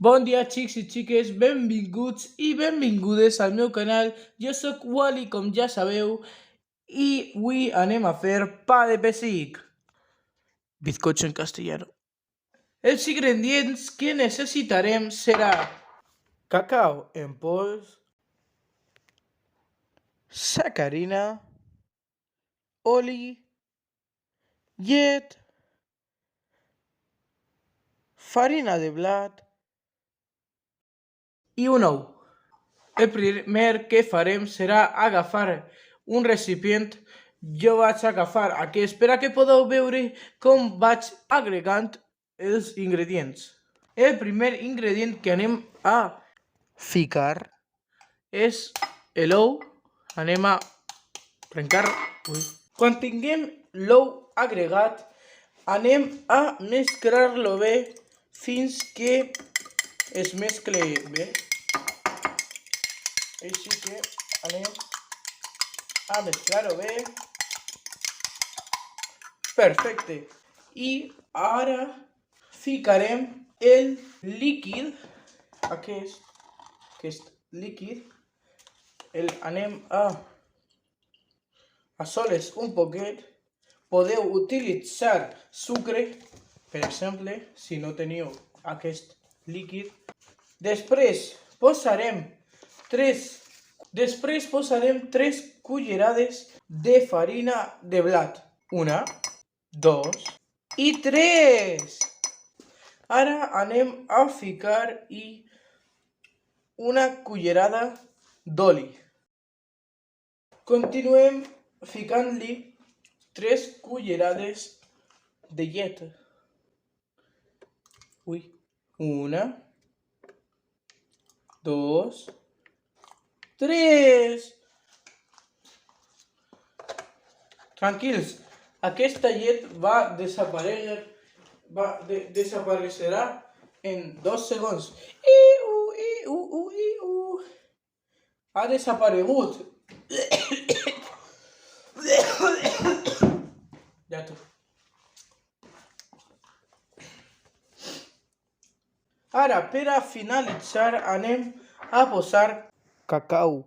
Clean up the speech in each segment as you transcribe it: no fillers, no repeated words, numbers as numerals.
Bon dia, xics i xiques, benvinguts i benvingudes al meu canal. Jo sóc Wally, com ja sabeu, i avui anem a fer pa de pessic. Bizcocho en castellano. Els ingredients que necessitarem serà cacao en pols, sacarina, oli, llet, farina de blat i un ou. El primer que farem serà agafar un recipient. Jo vaig agafar aquest per a que podeu veure com vaig agregant els ingredients. El primer ingredient que anem a ficar és l'ou. Anem a trencar. Quan tinguem l'ou agregat, anem a mesclar-lo bé fins que es mescle bé. Així que anem a mesclar-ho bé. Perfecte. I ara ficarem el líquid, aquest líquid, el anem a soles un poquet. Podeu utilitzar sucre, per exemple, si no teniu aquest líquid. Després posarem 3 cullerades de farina de blat. 1, 2 i 3. Ara anem a ficar una cullerada d'oli. Continuem ficant-li 3 cullerades de llet. 1, 2, 3. Tranquils, aquesta llet desapareixerà en 2 segons. Ha desaparegut. Ja tot. Ara, per a finalitzar, anem a posar cacau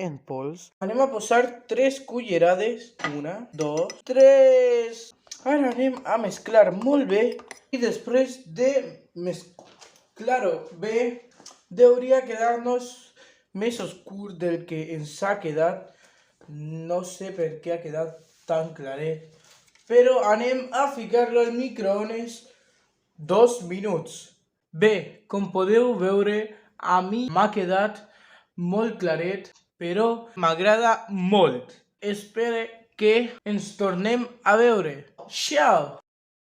en pols. Anem a posar 3 cullerades. 1, 2, 3. Ara anem a mesclar molt bé. I després de mesclar-ho bé, hauria quedar-nos més oscur del que ens ha quedat. No sé per què ha quedat tan claret. Però anem a ficar-lo al microones 2 minuts. Bé, com podeu veure, a mi m'ha quedat molt claret, però m'agrada molt. Espero que ens tornem a veure. Ciao!